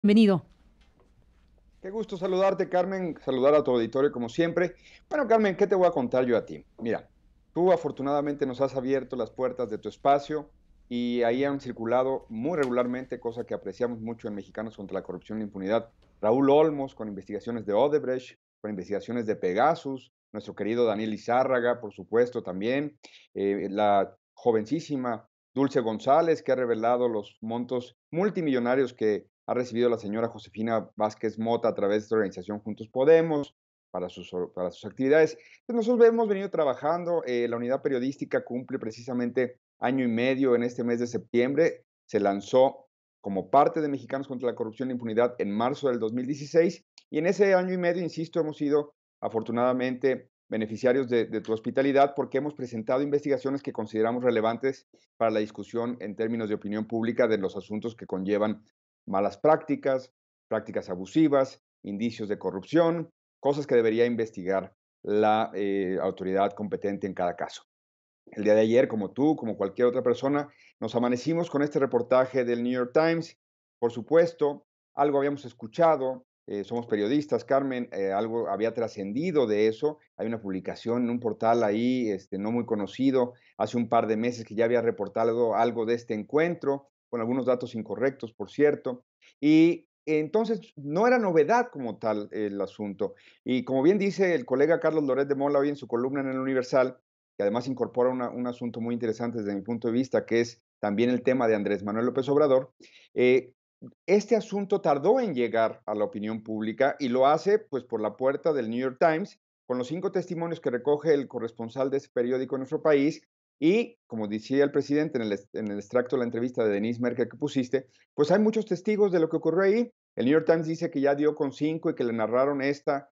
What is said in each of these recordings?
Bienvenido. Qué gusto saludarte, Carmen, saludar a tu auditorio como siempre. Bueno, Carmen, ¿qué te voy a contar yo a ti? Mira, tú afortunadamente nos has abierto las puertas de tu espacio y ahí han circulado muy regularmente, cosa que apreciamos mucho en Mexicanos contra la Corrupción y la Impunidad. Raúl Olmos con investigaciones de Odebrecht, con investigaciones de Pegasus, nuestro querido Daniel Izárraga, por supuesto, también, la jovencísima Dulce González, que ha revelado los montos multimillonarios que ha recibido la señora Josefina Vázquez Mota a través de esta organización Juntos Podemos para sus actividades. Entonces nosotros hemos venido trabajando, la unidad periodística cumple precisamente año y medio en este mes de septiembre, se lanzó como parte de Mexicanos contra la Corrupción e Impunidad en marzo del 2016 y en ese año y medio, insisto, hemos sido afortunadamente beneficiarios de tu hospitalidad porque hemos presentado investigaciones que consideramos relevantes para la discusión en términos de opinión pública de los asuntos que conllevan malas prácticas, prácticas abusivas, indicios de corrupción, cosas que debería investigar la autoridad competente en cada caso. El día de ayer, como tú, como cualquier otra persona, nos amanecimos con este reportaje del New York Times. Por supuesto, algo habíamos escuchado, somos periodistas, Carmen, algo había trascendido de eso. Hay una publicación en un portal ahí, no muy conocido, hace un par de meses que ya había reportado algo de este encuentro, con algunos datos incorrectos, por cierto. Y entonces no era novedad como tal el asunto. Y como bien dice el colega Carlos Loret de Mola hoy en su columna en el Universal, que además incorpora un asunto muy interesante desde mi punto de vista, que es también el tema de Andrés Manuel López Obrador. Eh, este asunto tardó en llegar a la opinión pública y lo hace pues por la puerta del New York Times, con los 5 testimonios que recoge el corresponsal de ese periódico en nuestro país. Y como decía el presidente en el extracto de la entrevista de Denise Merkel que pusiste, pues hay muchos testigos de lo que ocurrió ahí. El New York Times dice que ya dio con 5 y que le narraron esta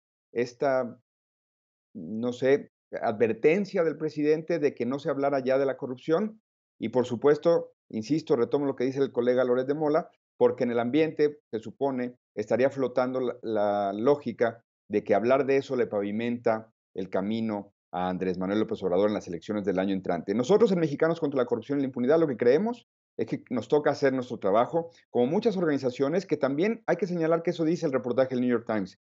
no sé, advertencia del presidente de que no se hablara ya de la corrupción. Y por supuesto, insisto, retomo lo que dice el colega Loret de Mola, porque en el ambiente, se supone, estaría flotando la lógica de que hablar de eso le pavimenta el camino a Andrés Manuel López Obrador en las elecciones del año entrante. Nosotros, en Mexicanos contra la Corrupción y la Impunidad, lo que creemos es que nos toca hacer nuestro trabajo, como muchas organizaciones, que también hay que señalar que eso dice el reportaje del New York Times,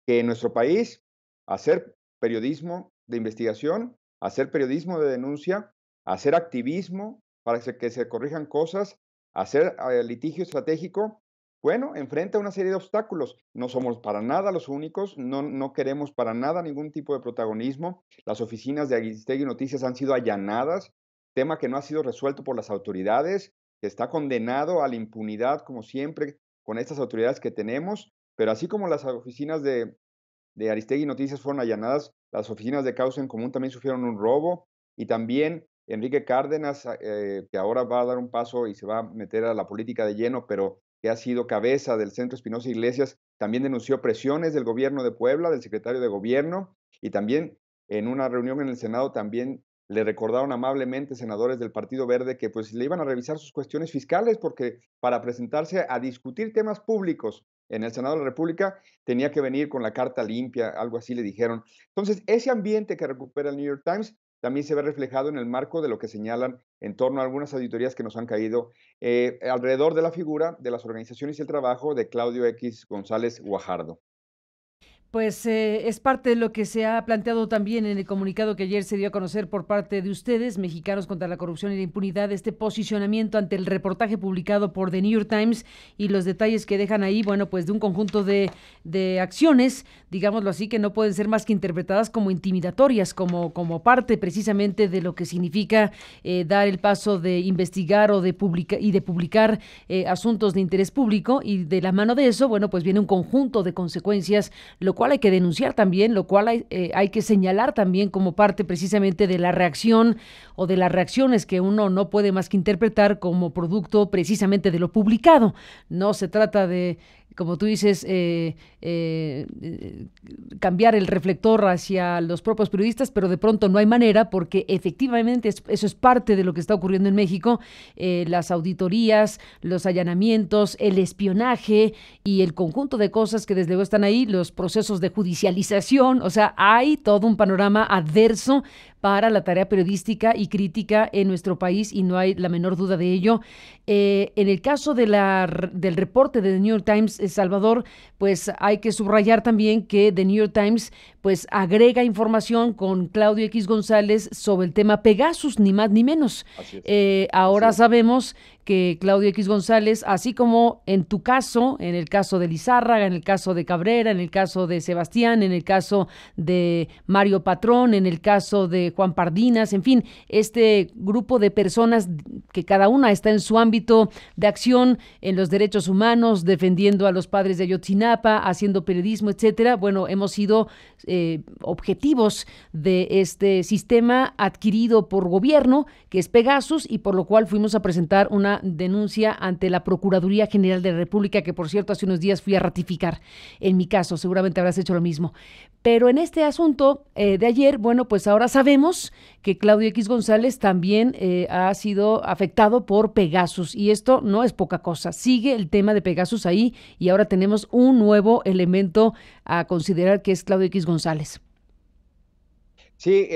que en nuestro país hacer periodismo de investigación, hacer periodismo de denuncia, hacer activismo para que se corrijan cosas, hacer litigio estratégico, bueno, enfrenta una serie de obstáculos. No somos para nada los únicos, no queremos para nada ningún tipo de protagonismo. Las oficinas de Aristegui Noticias han sido allanadas, tema que no ha sido resuelto por las autoridades, que está condenado a la impunidad como siempre con estas autoridades que tenemos, pero así como las oficinas de Aristegui Noticias fueron allanadas, las oficinas de Causa en Común también sufrieron un robo y también Enrique Cárdenas, que ahora va a dar un paso y se va a meter a la política de lleno, pero que ha sido cabeza del Centro Espinosa Iglesias, también denunció presiones del gobierno de Puebla, del secretario de gobierno, y también en una reunión en el Senado también le recordaron amablemente senadores del Partido Verde que pues le iban a revisar sus cuestiones fiscales porque para presentarse a discutir temas públicos en el Senado de la República tenía que venir con la carta limpia, algo así le dijeron. Entonces, ese ambiente que recupera el New York Times también se ve reflejado en el marco de lo que señalan en torno a algunas auditorías que nos han caído alrededor de la figura de las organizaciones y el trabajo de Claudio X González Guajardo. Pues es parte de lo que se ha planteado también en el comunicado que ayer se dio a conocer por parte de ustedes, Mexicanos contra la Corrupción y la Impunidad, este posicionamiento ante el reportaje publicado por The New York Times y los detalles que dejan ahí, bueno, pues de un conjunto de acciones, digámoslo así, que no pueden ser más que interpretadas como intimidatorias, como parte precisamente de lo que significa dar el paso de investigar o de publicar asuntos de interés público y de la mano de eso, bueno, pues viene un conjunto de consecuencias, lo cual hay que denunciar también, lo cual hay que señalar también como parte precisamente de la reacción o de las reacciones que uno no puede más que interpretar como producto precisamente de lo publicado. No se trata de, como tú dices, cambiar el reflector hacia los propios periodistas, pero de pronto no hay manera porque efectivamente eso es parte de lo que está ocurriendo en México, las auditorías, los allanamientos, el espionaje y el conjunto de cosas que desde luego están ahí, los procesos de judicialización, o sea, hay todo un panorama adverso para la tarea periodística y crítica en nuestro país, y no hay la menor duda de ello. En el caso del reporte de The New York Times, Salvador, pues hay que subrayar también que The New York Times pues agrega información con Claudio X González sobre el tema Pegasus, ni más ni menos. Así es. Ahora Así es. sabemos que Claudio X González, así como en tu caso, en el caso de Lizárraga, en el caso de Cabrera, en el caso de Sebastián, en el caso de Mario Patrón, en el caso de Juan Pardinas, en fin, este grupo de personas que cada una está en su ámbito de acción en los derechos humanos, defendiendo a los padres de Ayotzinapa, haciendo periodismo, etcétera. Bueno, hemos sido objetivos de este sistema adquirido por gobierno, que es Pegasus, y por lo cual fuimos a presentar una denuncia ante la Procuraduría General de la República, que por cierto hace unos días fui a ratificar. En mi caso, seguramente habrás hecho lo mismo. Pero en este asunto de ayer, bueno, pues ahora sabemos que Claudio X González también ha sido afectado por Pegasus, y esto no es poca cosa. Sigue el tema de Pegasus ahí, y ahora tenemos un nuevo elemento a considerar, que es Claudio X González. Sí,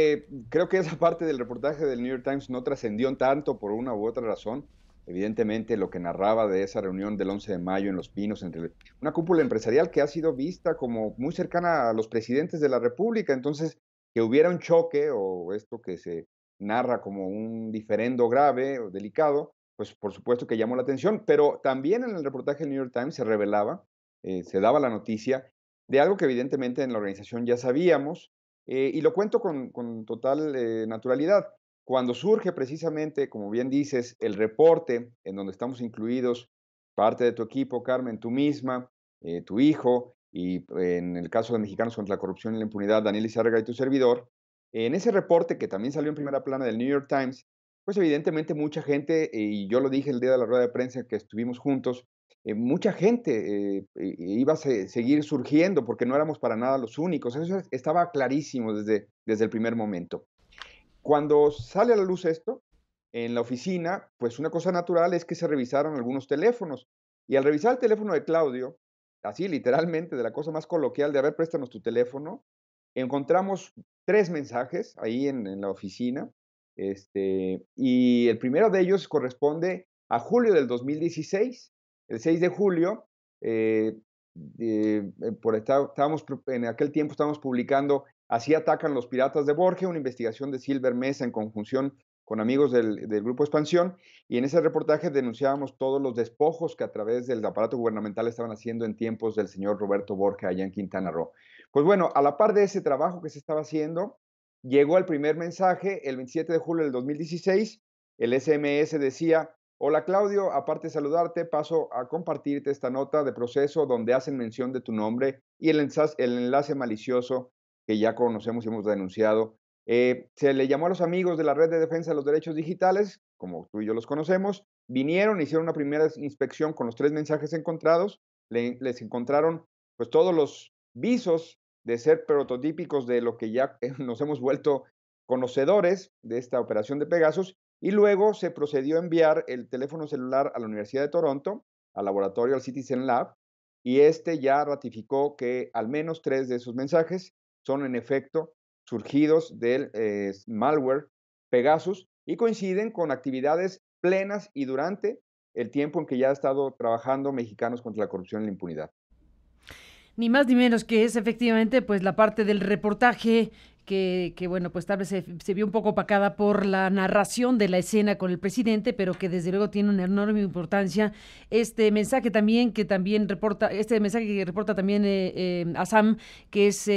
creo que esa parte del reportaje del New York Times no trascendió tanto por una u otra razón. Evidentemente, lo que narraba de esa reunión del 11 de mayo en Los Pinos entre una cúpula empresarial que ha sido vista como muy cercana a los presidentes de la República. Entonces, que hubiera un choque o esto que se narra como un diferendo grave o delicado, pues por supuesto que llamó la atención. Pero también en el reportaje del New York Times se revelaba, se daba la noticia de algo que evidentemente en la organización ya sabíamos, y lo cuento con total naturalidad. Cuando surge precisamente, como bien dices, el reporte en donde estamos incluidos parte de tu equipo, Carmen, tú misma, tu hijo, y en el caso de Mexicanos contra la Corrupción y la Impunidad, Daniel Izárraga y tu servidor, en ese reporte que también salió en primera plana del New York Times, pues evidentemente mucha gente, y yo lo dije el día de la rueda de prensa que estuvimos juntos, mucha gente iba a seguir surgiendo porque no éramos para nada los únicos. Eso estaba clarísimo desde el primer momento. Cuando sale a la luz esto, en la oficina, pues una cosa natural es que se revisaron algunos teléfonos. Y al revisar el teléfono de Claudio, así literalmente, de la cosa más coloquial de, a ver, préstanos tu teléfono, encontramos 3 mensajes ahí en la oficina, y el primero de ellos corresponde a julio del 2016. El 6 de julio, en aquel tiempo estábamos publicando Así atacan los piratas de Borgia, una investigación de Silver Mesa en conjunción con amigos del Grupo Expansión, y en ese reportaje denunciábamos todos los despojos que a través del aparato gubernamental estaban haciendo en tiempos del señor Roberto Borgia allá en Quintana Roo. Pues bueno, a la par de ese trabajo que se estaba haciendo, llegó el primer mensaje el 27 de julio del 2016. El SMS decía: hola Claudio, aparte de saludarte, paso a compartirte esta nota de proceso donde hacen mención de tu nombre y el enlace malicioso que ya conocemos y hemos denunciado. Se le llamó a los amigos de la Red de Defensa de los Derechos Digitales, como tú y yo los conocemos, vinieron, hicieron una primera inspección con los 3 mensajes encontrados, les encontraron pues todos los visos de ser prototípicos de lo que ya nos hemos vuelto conocedores de esta operación de Pegasus, y luego se procedió a enviar el teléfono celular a la Universidad de Toronto, al laboratorio, al Citizen Lab, y ya ratificó que al menos 3 de esos mensajes son en efecto surgidos del malware Pegasus y coinciden con actividades plenas y durante el tiempo en que ya ha estado trabajando Mexicanos contra la Corrupción y la Impunidad. Ni más ni menos que es efectivamente pues la parte del reportaje bueno, pues tal vez se vio un poco opacada por la narración de la escena con el presidente, pero que desde luego tiene una enorme importancia. Este mensaje también que reporta también Assam, que es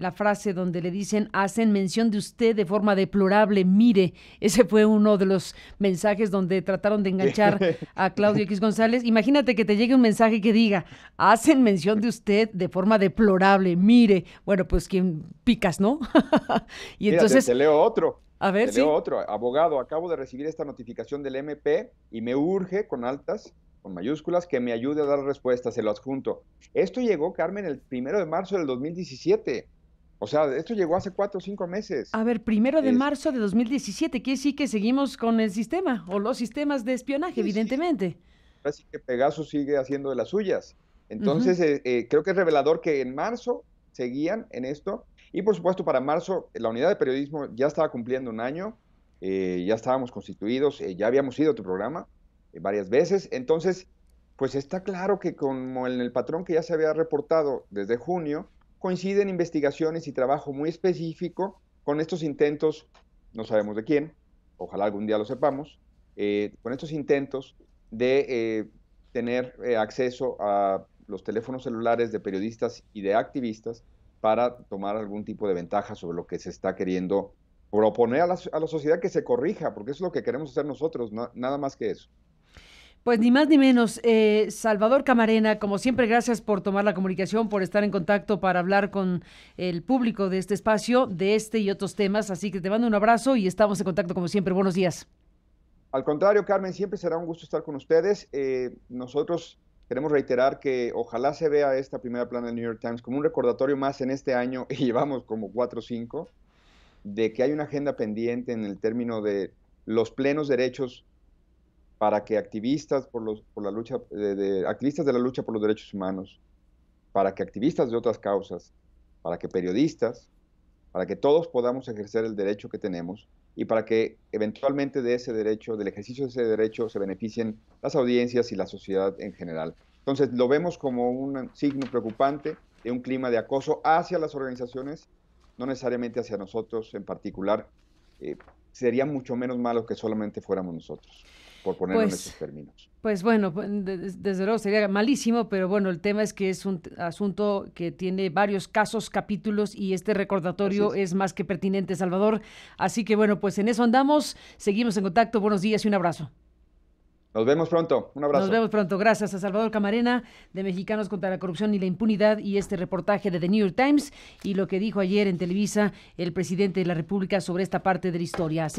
la frase donde le dicen: hacen mención de usted de forma deplorable, mire. Ese fue uno de los mensajes donde trataron de enganchar a Claudio X González. Imagínate que te llegue un mensaje que diga: hacen mención de usted de forma deplorable, mire. Bueno, pues quien picas, ¿no? Y Mira, entonces, te leo otro. a ver, Te leo sí. otro. Abogado, acabo de recibir esta notificación del MP y me urge, con mayúsculas, que me ayude a dar respuesta. Se lo adjunto. Esto llegó, Carmen, el 1 de marzo del 2017. O sea, esto llegó hace 4 o 5 meses. A ver, 1 de marzo Es, de 2017, quiere decir que seguimos con el sistema o los sistemas de espionaje, sí, sí, evidentemente. así que Pegasus sigue haciendo de las suyas. Ujú. Entonces, creo que es revelador que en marzo seguían en esto. Y por supuesto, para marzo, la unidad de periodismo ya estaba cumpliendo un año, ya estábamos constituidos, ya habíamos ido a tu programa varias veces. Entonces, pues está claro que como en el patrón que ya se había reportado desde junio, coinciden investigaciones y trabajo muy específico con estos intentos, no sabemos de quién, ojalá algún día lo sepamos, con estos intentos de tener acceso a los teléfonos celulares de periodistas y de activistas para tomar algún tipo de ventaja sobre lo que se está queriendo proponer a la sociedad, que se corrija, porque eso es lo que queremos hacer nosotros, nada más que eso. Pues ni más ni menos. Salvador Camarena, como siempre, gracias por tomar la comunicación, por estar en contacto para hablar con el público de este espacio, de este y otros temas. Así que te mando un abrazo y estamos en contacto como siempre. Buenos días. Al contrario, Carmen, siempre será un gusto estar con ustedes. Nosotros queremos reiterar que ojalá se vea esta primera plana del New York Times como un recordatorio más en este año, y llevamos como 4 o 5, de que hay una agenda pendiente en el término de los plenos derechos para que activistas por la lucha, activistas de la lucha por los derechos humanos, para que activistas de otras causas, para que periodistas, para que todos podamos ejercer el derecho que tenemos y para que eventualmente de ese derecho, del ejercicio de ese derecho, se beneficien las audiencias y la sociedad en general. Entonces, lo vemos como un signo preocupante de un clima de acoso hacia las organizaciones, no necesariamente hacia nosotros en particular. Sería mucho menos malo que solamente fuéramos nosotros, por ponerlo en esos Pues, términos. pues bueno, desde luego sería malísimo, pero bueno, el tema es que es un asunto que tiene varios casos, capítulos, y este Así recordatorio es. es más que pertinente, Salvador. Así que bueno, pues en eso andamos, seguimos en contacto. Buenos días y un abrazo. Nos vemos pronto. Un Nos abrazo. vemos pronto. Gracias a Salvador Camarena, de Mexicanos contra la Corrupción y la Impunidad, y este reportaje de The New York Times y lo que dijo ayer en Televisa el presidente de la República sobre esta parte de la historia. Así